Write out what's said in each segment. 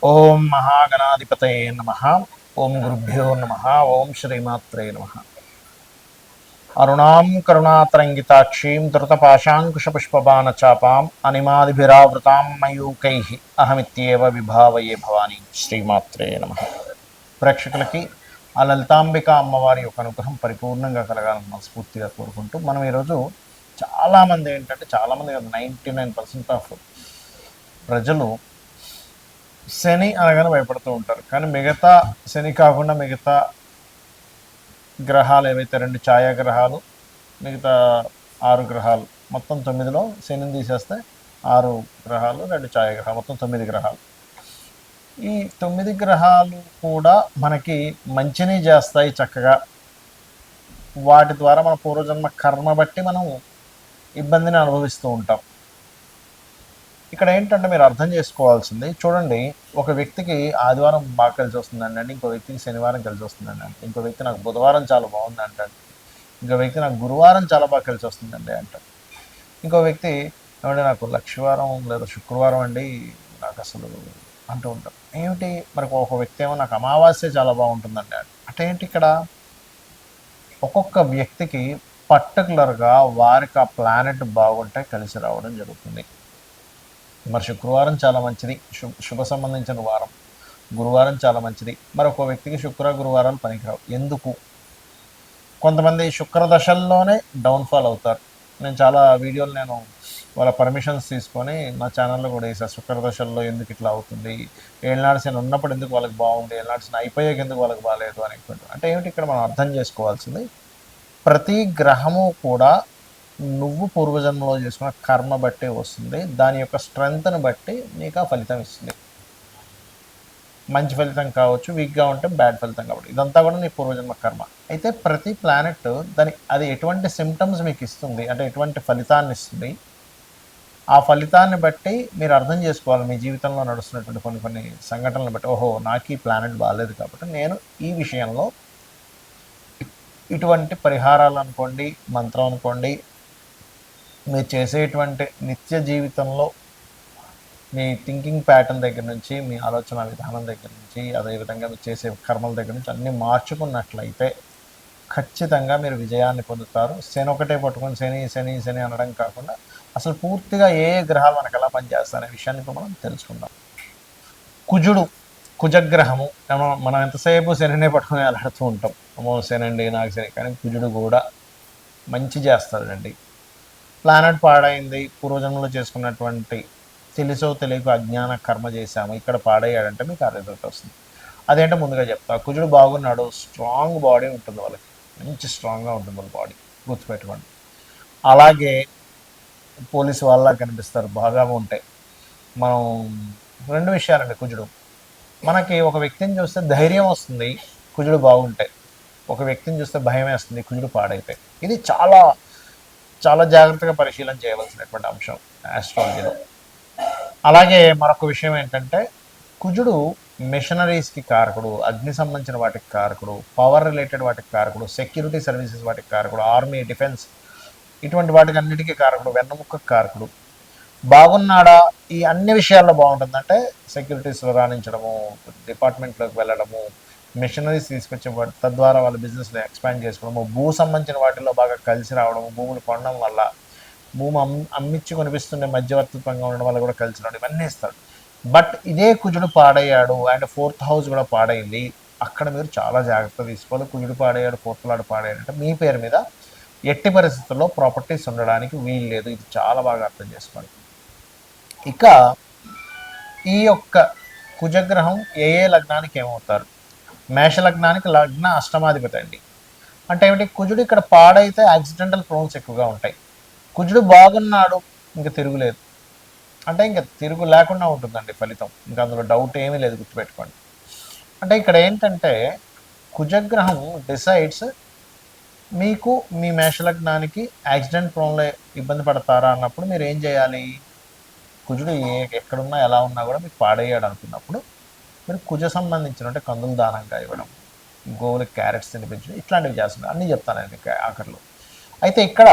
ఓం మహాగణాధిపతయే నమః. ఓం గురుభ్యో నమః. ఓం శ్రీమాత్రే నమః. అరుణాం కరుణాతరంగితాక్షీం ధృతపాశాంకుశపుష్పబాణచాపాం అనిమాదిభిరావృతాం మయూకైః అహమిత్యేవ విభావయే భవానీ. శ్రీమాత్రే నమః. ప్రేక్షకులకి ఆ లలితాంబిక అమ్మవారి యొక్క అనుగ్రహం పరిపూర్ణంగా కలగాలని మనస్ఫూర్తిగా కోరుకుంటూ మనం ఈరోజు చాలామంది ఏంటంటే చాలామంది 99% ఆఫ్ ప్రజలు శని అనగానే భయపడుతూ ఉంటారు. కానీ మిగతా శని కాకుండా మిగతా గ్రహాలు ఏవైతే 2 ఛాయాగ్రహాలు, మిగతా 6 గ్రహాలు, మొత్తం 9లో శనిని తీసేస్తే 6 గ్రహాలు, 2 ఛాయాగ్రహాలు, మొత్తం 9 గ్రహాలు. ఈ 9 గ్రహాలు కూడా మనకి మంచిని చేస్తాయి చక్కగా. వాటి ద్వారా మన పూర్వజన్మ కర్మ బట్టి మనం ఇబ్బందిని అనుభవిస్తూ ఉంటాం. ఇక్కడ ఏంటంటే మీరు అర్థం చేసుకోవాల్సింది, చూడండి, ఒక వ్యక్తికి ఆదివారం బాగా కలిసి వస్తుందండి అంటే, ఇంకో వ్యక్తికి శనివారం కలిసి వస్తుందండి అంటే, ఇంకో వ్యక్తి నాకు బుధవారం చాలా బాగుంది అంటాడు, ఇంకో వ్యక్తి నాకు గురువారం చాలా బాగా కలిసి వస్తుందండి అంటాడు, ఇంకో వ్యక్తి ఏమంటే నాకు లక్షవారం లేదా శుక్రవారం అండి నాకు అసలు అంటూ ఉంటారు. ఏమిటి మరి ఒక వ్యక్తి ఏమో నాకు అమావాస్య చాలా బాగుంటుందండి అంటే ఏంటి ఇక్కడ ఒక్కొక్క వ్యక్తికి పర్టికులర్గా వారికి ఆ ప్లానెట్ బాగుంటే కలిసి రావడం జరుగుతుంది. మరి శుక్రవారం చాలా మంచిది, శుభ సంబంధించిన వారం. గురువారం చాలా మంచిది. మరి ఒక వ్యక్తికి శుక్ర గురువారాలు పనికిరావు. ఎందుకు? కొంతమంది శుక్ర దశల్లోనే డౌన్ఫాల్ అవుతారు. నేను చాలా వీడియోలు వాళ్ళ పర్మిషన్స్ తీసుకొని నా ఛానల్లో కూడా వేసాను. శుక్ర దశల్లో ఎందుకు ఇట్లా అవుతుంది, ఏళ్ళనాడు శని ఉన్నప్పుడు ఎందుకు వాళ్ళకి బాగుంది, ఏళ్ళనాడు శని అయిపోయాక ఎందుకు వాళ్ళకి బాగాలేదు అనేటువంటి. అంటే ఏమిటి ఇక్కడ మనం అర్థం చేసుకోవాల్సింది, ప్రతి గ్రహము కూడా నువ్వు పూర్వజన్మలో చేసుకున్న కర్మ బట్టి వస్తుంది. దాని యొక్క స్ట్రెంగ్త్ని బట్టి నీకు ఆ ఫలితం ఇస్తుంది. మంచి ఫలితం కావచ్చు, వీక్గా ఉంటే బ్యాడ్ ఫలితం కాబట్టి ఇదంతా కూడా నీ పూర్వజన్మ కర్మ. అయితే ప్రతి ప్లానెట్ అది ఎటువంటి సిమ్టమ్స్ మీకు ఇస్తుంది అంటే ఎటువంటి ఫలితాన్ని ఇస్తుంది, ఆ ఫలితాన్ని బట్టి మీరు అర్థం చేసుకోవాలి. మీ జీవితంలో నడుస్తున్నటువంటి కొన్ని సంఘటనలను బట్టి, ఓహో నాకు ఈ ప్లానెట్ బాగాలేదు కాబట్టి నేను ఈ విషయంలో ఇటువంటి పరిహారాలు అనుకోండి, మంత్రం అనుకోండి, మీరు చేసేటువంటి నిత్య జీవితంలో మీ థింకింగ్ ప్యాటర్న్ దగ్గర నుంచి, మీ ఆలోచన విధానం దగ్గర నుంచి, అదేవిధంగా మీరు చేసే కర్మల దగ్గర నుంచి అన్నీ మార్చుకున్నట్లయితే ఖచ్చితంగా మీరు విజయాన్ని పొందుతారు. శని ఒకటే పట్టుకొని శని శని శని అనడం కాకుండా అసలు పూర్తిగా ఏ గ్రహాలు మనకు ఎలా పనిచేస్తాయనే విషయాన్ని ఇప్పుడు మనం తెలుసుకుందాం. కుజగ్రహము, మనం ఎంతసేపు శనినే పట్టుకొని అలాడుతూ ఉంటాం, అమ్మో శని అండి నాకు శని. కానీ కుజుడు కూడా మంచి చేస్తాడండి. ప్లానెట్ పాడైంది, పూర్వజన్మలో చేసుకున్నటువంటి తెలుసో తెలియక అజ్ఞాన కర్మ చేశాము, ఇక్కడ పాడయ్యాడంటే మీకు ఆ రిజల్ట్ వస్తుంది. అదేంటో ముందుగా చెప్తా. కుజుడు బాగున్నాడు, స్ట్రాంగ్ బాడీ ఉంటుంది, వాళ్ళకి మంచి స్ట్రాంగ్గా ఉంటుంది వాళ్ళ బాడీ, గుర్తుపెట్టుకోండి. అలాగే పోలీసు వాళ్ళ కనిపిస్తారు, బాగా ఉంటాయి. మనం 2 విషయాలండి. కుజుడు మనకి ఒక వ్యక్తిని చూస్తే ధైర్యం వస్తుంది, కుజుడు బాగుంటాయి. ఒక వ్యక్తిని చూస్తే భయం వేస్తుంది, కుజుడు పాడైతే. ఇది చాలా చాలా జాగ్రత్తగా పరిశీలన చేయవలసినటువంటి అంశం ఆస్ట్రాలజీలో. అలాగే మరొక విషయం ఏంటంటే, కుజుడు మిషనరీస్కి కారకుడు, అగ్ని సంబంధించిన వాటికి కారకుడు, పవర్ రిలేటెడ్ వాటికి కారకుడు, సెక్యూరిటీ సర్వీసెస్ వాటికి కారకుడు, ఆర్మీ, డిఫెన్స్ ఇటువంటి వాటికి అన్నిటికీ కారకుడు, వెన్నముక్కకు కారకుడు. బాగున్నాడా? ఈ అన్ని విషయాల్లో బాగుంటుందంటే సెక్యూరిటీస్లో రాణించడము, డిపార్ట్మెంట్లోకి వెళ్ళడము, మిషనరీస్ తీసుకొచ్చే తద్వారా వాళ్ళ బిజినెస్లో ఎక్స్పాండ్ చేసుకోవడము, భూ సంబంధించిన వాటిల్లో బాగా కలిసి రావడము, భూములు కొనడం వల్ల, భూమి అమ్మిచ్చి కొనిపిస్తుండే మధ్యవర్తిత్వంగా ఉండడం వల్ల కూడా కలిసి రావడం, ఇవన్నీ ఇస్తాడు. బట్ ఇదే కుజుడు పాడయ్యాడు అండ్ 4th హౌస్ కూడా పాడైంది, అక్కడ మీరు చాలా జాగ్రత్త తీసుకోవాలి. కుజుడు పాడయ్యాడు, 4th లాడు పాడయ్యాడు అంటే మీ పేరు మీద ఎట్టి పరిస్థితుల్లో ప్రాపర్టీస్ ఉండడానికి వీలు లేదు. ఇది చాలా బాగా అర్థం చేసుకోండి. ఇక ఈ యొక్క కుజగ్రహం ఏ లగ్నానికి ఏమవుతారు? మేషలగ్నానికి లగ్న అష్టమాధిపతి అండి. అంటే ఏమిటి? కుజుడు ఇక్కడ పాడైతే యాక్సిడెంటల్ ప్రోన్స్ ఎక్కువగా ఉంటాయి. కుజుడు బాగున్నాడు, ఇంకా తిరుగులేదు అంటే ఇంకా తిరుగు లేకుండా ఉంటుందండి ఫలితం, ఇంకా అందులో డౌట్ ఏమీ లేదు, గుర్తుపెట్టుకోండి. అంటే ఇక్కడ ఏంటంటే కుజగ్రహం డిసైడ్స్ మీకు మీ మేషలగ్నానికి యాక్సిడెంట్ ప్రోన్లో ఇబ్బంది పడతారా అన్నప్పుడు మీరు ఏం చేయాలి? కుజుడు ఎక్కడున్నా ఎలా ఉన్నా కూడా మీకు పాడయ్యాడు అనుకున్నప్పుడు మీరు కుజ సంబంధించిన అంటే కందులు దానంగా ఇవ్వడం, గోవులకి క్యారెట్స్ తినిపించడం, ఇట్లాంటివి చేస్తున్నారు. అన్నీ చెప్తాను నేను ఆఖరిలో. అయితే ఇక్కడ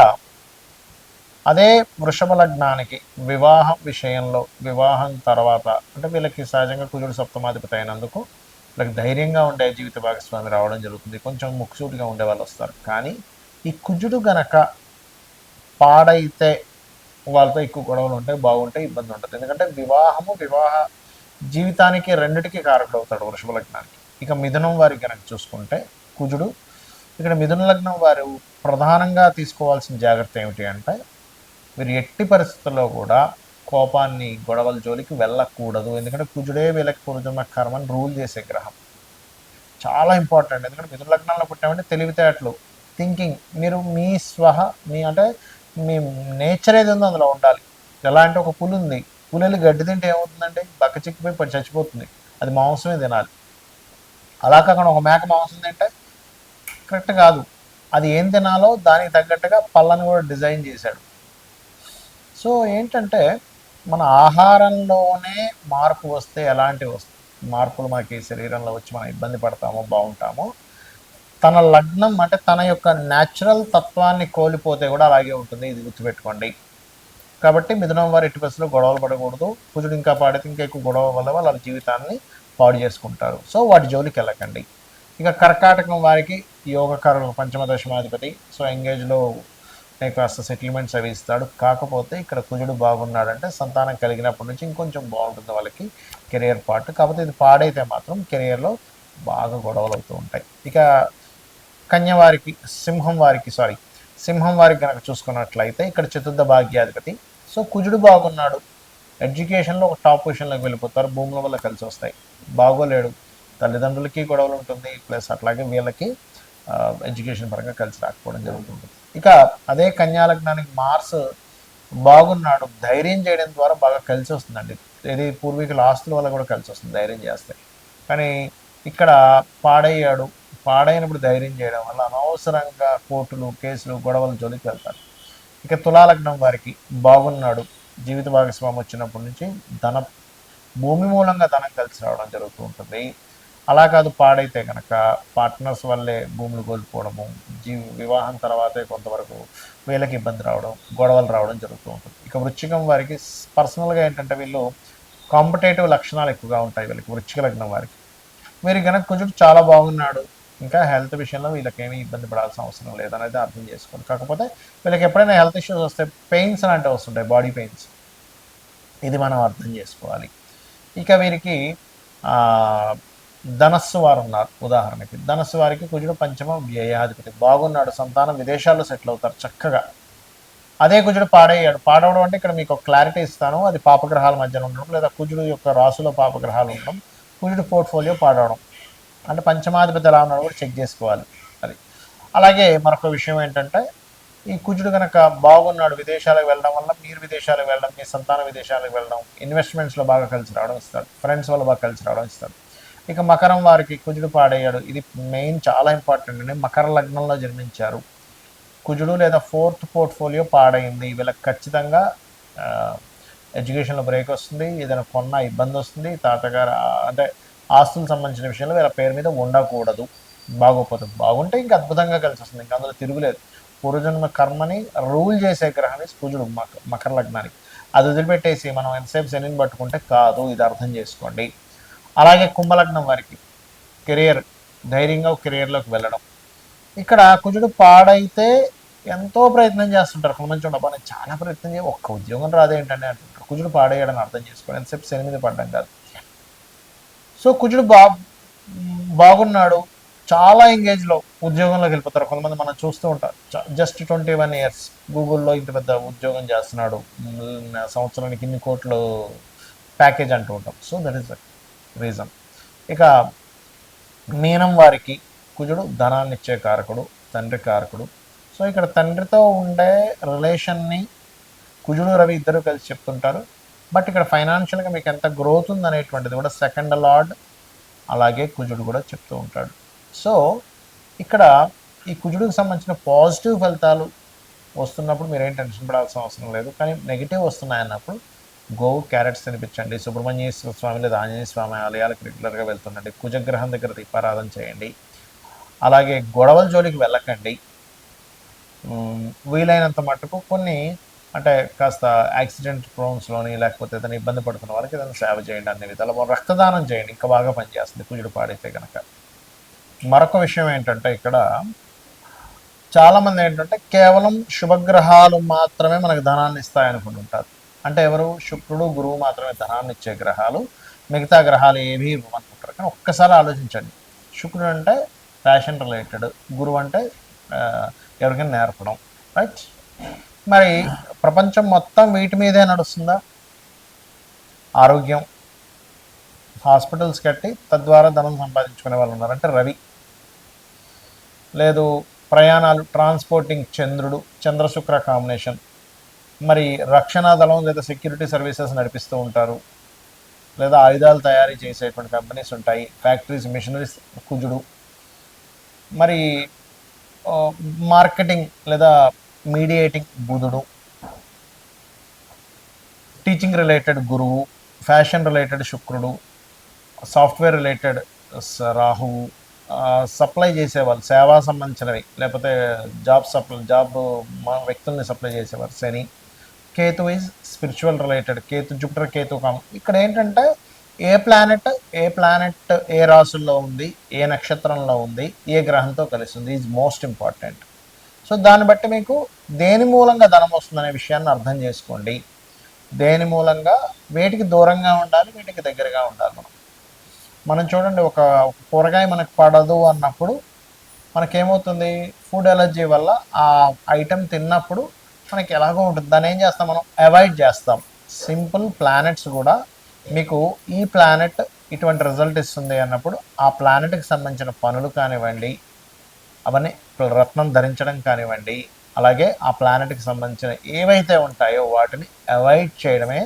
అదే వృషభ లగ్నానికి వివాహం విషయంలో, వివాహం తర్వాత అంటే వీళ్ళకి సహజంగా కుజుడు సప్తమాధిపతి అయినందుకు వీళ్ళకి ధైర్యంగా ఉండే జీవిత భాగస్వామి రావడం జరుగుతుంది. కొంచెం ముక్కుసూటిగా ఉండే వాళ్ళు వస్తారు. కానీ ఈ కుజుడు గనక పాడైతే వాళ్ళతో ఎక్కువ గొడవలు ఉంటాయి, బాగుంటాయి, ఇబ్బంది ఉంటుంది. ఎందుకంటే వివాహ జీవితానికి రెండిటికి కారకుడు అవుతాడు వృషభ లగ్నానికి. ఇక మిథునం వారికి కనుక చూసుకుంటే కుజుడు, ఇక్కడ మిథున లగ్నం వారు ప్రధానంగా తీసుకోవాల్సిన జాగ్రత్త ఏమిటి అంటే వీరు ఎట్టి పరిస్థితుల్లో కూడా కోపాన్ని, గొడవల జోలికి వెళ్ళకూడదు. ఎందుకంటే కుజుడే వీళ్ళకి పూర్వజన్మ కర్మని రూల్ చేసే గ్రహం. చాలా ఇంపార్టెంట్. ఎందుకంటే మిథున లగ్నంలో పుట్టామంటే తెలివితేటలు, థింకింగ్, మీరు మీ అంటే మీ నేచర్ ఏది ఉందో అందులో ఉండాలి. ఎలా అంటే ఒక పులి ఉంది, పులి గడ్డి తింటే ఏమవుతుందంటే బక్క చిక్కిపోయి పడి చచ్చిపోతుంది, అది మాంసమే తినాలి. అలా కాకుండా ఒక మేక మాంసం తింటే కరెక్ట్ కాదు. అది ఏం తినాలో దానికి తగ్గట్టుగా పళ్ళని కూడా డిజైన్ చేశాడు. సో ఏంటంటే మన ఆహారంలోనే మార్పు వస్తే ఎలాంటి మార్పులు మనకి శరీరంలో వచ్చి మనం ఇబ్బంది పడతామో, బాగుంటామో, తన లగ్నం అంటే తన యొక్క న్యాచురల్ తత్వాన్ని కోల్పోతే కూడా అలాగే ఉంటుంది. ఇది గుర్తుపెట్టుకోండి. కాబట్టి మిథునం వారు ఎట్టి పరిస్థితుల్లో గొడవలు పడకూడదు. కుజుడు ఇంకా పాడితే ఇంకా ఎక్కువ గొడవ వల్ల వాళ్ళ జీవితాన్ని పాడు చేసుకుంటారు. సో వాటి జోలికి వెళ్ళకండి. ఇక కర్కాటకం వారికి యోగకారులు పంచమ దశమాధిపతి. సో ఎంగేజ్లో కాస్త సెటిల్మెంట్స్ అవి ఇస్తాడు. కాకపోతే ఇక్కడ కుజుడు బాగున్నాడంటే సంతానం కలిగినప్పటి నుంచి ఇంకొంచెం బాగుంటుంది వాళ్ళకి కెరియర్ పార్ట్. కాకపోతే ఇది పాడైతే మాత్రం కెరియర్లో బాగా గొడవలు అవుతూ ఉంటాయి. ఇక కన్యవారికి సింహం వారికి కనుక చూసుకున్నట్లయితే ఇక్కడ చతుర్థ భాగ్యాధిపతి. సో కుజుడు బాగున్నాడు, ఎడ్యుకేషన్లో ఒక టాప్ పొజిషన్లోకి వెళ్ళిపోతారు, భూముల వల్ల కలిసి వస్తాయి. బాగోలేడు, తల్లిదండ్రులకి గొడవలు ఉంటుంది, ప్లస్ అట్లాగే వీళ్ళకి ఎడ్యుకేషన్ పరంగా కలిసి రాకపోవడం జరుగుతుంది. ఇక అదే కన్యా లగ్నానికి మార్స్ బాగున్నాడు, ధైర్యం చేయడం ద్వారా బాగా కలిసి వస్తుందండి. ఇది పూర్వీకుల ఆస్తుల వల్ల కూడా కలిసి వస్తుంది ధైర్యం చేస్తే. కానీ ఇక్కడ పాడయ్యాడు, పాడైనప్పుడు ధైర్యం చేయడం వల్ల అనవసరంగా కోర్టులు, కేసులు, గొడవల జోలికి వెళ్తారు. ఇక తులాలగ్నం వారికి బాగున్నాడు, జీవిత భాగస్వామి వచ్చినప్పటి నుంచి భూమి మూలంగా ధనం కలిసి రావడం జరుగుతూ ఉంటుంది. అలా కాదు పాడైతే కనుక పార్ట్నర్స్ వల్లే భూములు కోల్పోవడము, వివాహం తర్వాతే కొంతవరకు వీళ్ళకి ఇబ్బంది రావడం, గొడవలు రావడం జరుగుతూ ఉంటుంది. ఇక వృశ్చికం వారికి పర్సనల్గా ఏంటంటే వీళ్ళు కాంపిటేటివ్ లక్షణాలు ఎక్కువగా ఉంటాయి వీళ్ళకి, వృశ్చిక లగ్నం వారికి. మీరు కనుక కొంచెం చాలా బాగున్నాడు, ఇంకా హెల్త్ విషయంలో వీళ్ళకి ఏమీ ఇబ్బంది పడాల్సిన అవసరం లేదనేది అర్థం చేసుకోండి. కాకపోతే వీళ్ళకి ఎప్పుడైనా హెల్త్ ఇష్యూస్ వస్తే పెయిన్స్ లాంటివి వస్తుంటాయి, బాడీ పెయిన్స్, ఇది మనం అర్థం చేసుకోవాలి. ఇక వీరికి ధనస్సు వారు ఉన్నారు. ఉదాహరణకి ధనస్సు వారికి కుజుడు పంచమ వ్యయాధిపతి, బాగున్నాడు, సంతానం విదేశాల్లో సెటిల్ అవుతారు చక్కగా. అదే కుజుడు పాడయ్యాడు, పాడవడం అంటే ఇక్కడ మీకు ఒక క్లారిటీ ఇస్తాను, అది పాపగ్రహాల మధ్యన ఉండడం, లేదా కుజుడు యొక్క రాసులో పాపగ్రహాలు ఉండడం, కుజుడు పోర్ట్ఫోలియో పాడవడం, అంటే పంచమాధిపతి ఎలా ఉన్నాడో కూడా చెక్ చేసుకోవాలి అది. అలాగే మరొక విషయం ఏంటంటే ఈ కుజుడు కనుక బాగున్నాడు, విదేశాలకు వెళ్ళడం వల్ల మీరు విదేశాలకు వెళ్ళడం, మీ సంతానం విదేశాలకు వెళ్ళడం, ఇన్వెస్ట్మెంట్స్లో బాగా కలిసి రావడం ఇస్తాడు, ఫ్రెండ్స్ వల్ల బాగా కలిసి రావడం ఇస్తాడు. ఇక మకరం వారికి కుజుడు పాడయ్యాడు, ఇది మెయిన్ చాలా ఇంపార్టెంట్ అండి. మకర లగ్నంలో జన్మించారు, కుజుడు లేదా ఫోర్త్ పోర్ట్ఫోలియో పాడైంది, వీళ్ళకి ఖచ్చితంగా ఎడ్యుకేషన్లో బ్రేక్ వస్తుంది, ఏదైనా కొన్న ఇబ్బంది వస్తుంది, తాతగారు అంటే ఆస్తులకు సంబంధించిన విషయంలో వీళ్ళ పేరు మీద ఉండకూడదు. బాగోపోతుంది, బాగుంటే ఇంకా అద్భుతంగా కలిసి వస్తుంది, ఇంకా అందులో తిరుగులేదు. పూర్వజన్మ కర్మని రూల్ చేసే గ్రహాన్ని కుజుడు మకర లగ్నానికి. అది వదిలిపెట్టేసి మనం ఎంతసేపు శనిని పట్టుకుంటే కాదు, ఇది అర్థం చేసుకోండి. అలాగే కుంభలగ్నం వారికి కెరియర్, ధైర్యంగా కెరియర్లోకి వెళ్ళడం. ఇక్కడ కుజుడు పాడైతే ఎంతో ప్రయత్నం చేస్తుంటారు కొంతమంది, చూడబ్బా నేను చాలా ప్రయత్నం చేయ ఒక్క ఉద్యోగం రాదేంటండి అంటుంటారు. కుజుడు పాడేయడని అర్థం చేసుకోండి, ఎంతసేపు శని మీద పడ్డం కాదు. సో కుజుడు బాగున్నాడు, చాలా ఎంగేజ్లో ఉద్యోగంలోకి వెళ్ళిపోతారు కొంతమంది, మనం చూస్తూ ఉంటాం. జస్ట్ 21 years గూగుల్లో ఇంత పెద్ద ఉద్యోగం చేస్తున్నాడు, సంవత్సరానికి ఇన్ని కోట్లు ప్యాకేజ్ అంటూ ఉంటాం. So that is the reason. ఇక మీనం వారికి కుజుడు ధనాన్ని ఇచ్చే కారకుడు, తండ్రి కారకుడు. సో ఇక్కడ తండ్రితో ఉండే రిలేషన్ని కుజుడు రవి ఇద్దరు కలిసి చెప్తుంటారు. బట్ ఇక్కడ ఫైనాన్షియల్గా మీకు ఎంత గ్రోత్ ఉందనేటువంటిది కూడా సెకండ్ లార్డ్ అలాగే కుజుడు కూడా చెప్తూ ఉంటాడు. సో ఇక్కడ ఈ కుజుడికి సంబంధించిన పాజిటివ్ ఫలితాలు వస్తున్నప్పుడు మీరేం టెన్షన్ పడాల్సిన అవసరం లేదు. కానీ నెగిటివ్ వస్తున్నాయన్నప్పుడు గోవు క్యారెట్స్ తినిపించండి, సుబ్రహ్మణ్యేశ్వర స్వామి లేదా ఆంజనేయ స్వామి ఆలయాలకు రెగ్యులర్గా వెళ్తుండండి, కుజగ్రహం దగ్గర దీపారాధన చేయండి. అలాగే గొడవల జోలికి వెళ్ళకండి. వీలైనంత మట్టుకు కొన్ని అంటే కాస్త యాక్సిడెంట్ ప్రోన్స్లోని లేకపోతే ఏదైనా ఇబ్బంది పడుతున్న వాళ్ళకి ఏదైనా సేవ చేయండి, అన్ని విధాలు రక్తదానం చేయండి, ఇంకా బాగా పనిచేస్తుంది కుజుడు పాడైతే కనుక. మరొక విషయం ఏంటంటే ఇక్కడ చాలామంది ఏంటంటే కేవలం శుభగ్రహాలు మాత్రమే మనకు ధనాన్ని ఇస్తాయనుకుంటుంటారు. అంటే ఎవరు? శుక్రుడు గురువు మాత్రమే ధనాన్ని ఇచ్చే గ్రహాలు, మిగతా గ్రహాలు ఏమీ ఇవ్వమనుకుంటారు. కానీ ఒక్కసారి ఆలోచించండి, శుక్రుడు అంటే ఫ్యాషన్ రిలేటెడ్, గురువు అంటే ఎవరికైనా నేర్పడం, రైట్? మరి ప్రపంచం మొత్తం వీటి మీదే నడుస్తుందా? ఆరోగ్యం, హాస్పిటల్స్ కట్టి తద్వారా ధనం సంపాదించుకునే వాళ్ళు ఉన్నారు, అంటే రవి. లేదు ప్రయాణాలు, ట్రాన్స్పోర్టింగ్, చంద్రుడు, చంద్రశుక్ర కాంబినేషన్. మరి రక్షణ దళం లేదా సెక్యూరిటీ సర్వీసెస్ నడిపిస్తూ ఉంటారు, లేదా ఆయుధాలు తయారీ చేసేటువంటి కంపెనీస్ ఉంటాయి, ఫ్యాక్టరీస్, మిషనరీస్, కుజుడు. మరి మార్కెటింగ్ లేదా మీడియేటింగ్, బుధుడు. టీచింగ్ రిలేటెడ్ గురువు, ఫ్యాషన్ రిలేటెడ్ శుక్రుడు, సాఫ్ట్వేర్ రిలేటెడ్ రాహువు, సప్లై చేసేవాళ్ళు, సేవా సంబంధించినవి, లేకపోతే జాబ్ వ్యక్తుల్ని సప్లై చేసేవారు Shani. Ketu is spiritual related, Jupiter Ketu ఇక్కడ ఏంటంటే ఏ ప్లానెట్ ఏ రాసుల్లో ఉంది, ఏ నక్షత్రంలో ఉంది, ఏ గ్రహంతో కలిసి ఉంది ఈజ్ మోస్ట్ ఇంపార్టెంట్. సో దాన్ని బట్టి మీకు దేని మూలంగా ధనం వస్తుందనే విషయాన్ని అర్థం చేసుకోండి. దేని మూలంగా, వేటికి దూరంగా ఉండాలి, వీటికి దగ్గరగా ఉండాలి. మనం చూడండి, ఒక కూరగాయ మనకు పడదు అన్నప్పుడు మనకేమవుతుంది? ఫుడ్ ఎలర్జీ వల్ల ఆ ఐటెం తిన్నప్పుడు మనకి ఎలాగో ఉంటుంది, దాన్ని ఏం చేస్తాం? మనం అవాయిడ్ చేస్తాం. సింపుల్ ప్లానెట్స్ కూడా మీకు ఈ ప్లానెట్ ఇటువంటి రిజల్ట్ ఇస్తుంది అన్నప్పుడు ఆ ప్లానెట్కి సంబంధించిన పనులు కానివ్వండి, అవన్నీ రత్నం ధరించడం కానివ్వండి, అలాగే ఆ ప్లానెట్కి సంబంధించిన ఏవైతే ఉంటాయో వాటిని అవాయిడ్ చేయడమే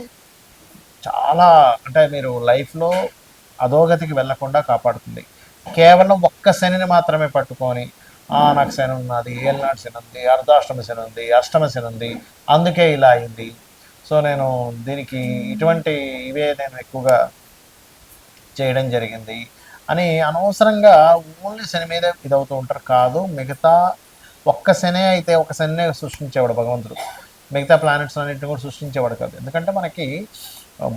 చాలా, అంటే మీరు లైఫ్లో అధోగతికి వెళ్లకుండా కాపాడుతుంది. కేవలం ఒక్క శనిని మాత్రమే పట్టుకొని నాకు శని ఉన్నది, ఏళ్ళనాటి శని ఉంది, అర్ధాష్టమ శని ఉంది, అష్టమ శని ఉంది, అందుకే ఇలా అయింది, సో నేను దీనికి ఇటువంటి ఇవే నేను ఎక్కువగా చేయడం జరిగింది అని అనవసరంగా ఓన్లీ శని మీదే ఇదవుతూ ఉంటారు. కాదు, మిగతా ఒక్క శనే అయితే ఒక శనినే సృష్టించేవాడు భగవంతుడు, మిగతా ప్లానెట్స్ అన్నింటిని కూడా సృష్టించేవాడు కాదు. ఎందుకంటే మనకి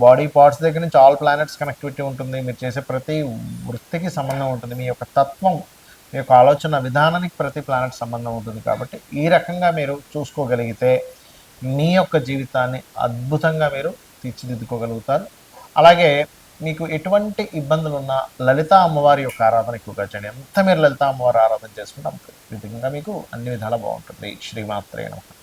బాడీ పార్ట్స్ దగ్గర నుంచి ఆల్ ప్లానెట్స్ కనెక్టివిటీ ఉంటుంది, మీరు చేసే ప్రతి వృత్తికి సంబంధం ఉంటుంది, మీ యొక్క తత్వం, మీ యొక్క ఆలోచన విధానానికి ప్రతి ప్లానెట్ సంబంధం ఉంటుంది. కాబట్టి ఈ రకంగా మీరు చూసుకోగలిగితే మీ యొక్క జీవితాన్ని అద్భుతంగా మీరు తీర్చిదిద్దుకోగలుగుతారు. అలాగే మీకు ఎటువంటి ఇబ్బందులు ఉన్నా లలిత అమ్మవారి యొక్క ఆరాధన ఎక్కువగా చేయండి. ఎంత మీరు లలిత అమ్మవారి ఆరాధన చేసుకుంటే అంత విధంగా మీకు అన్ని విధాలా బాగుంటుంది. శ్రీమాత్రే నమః.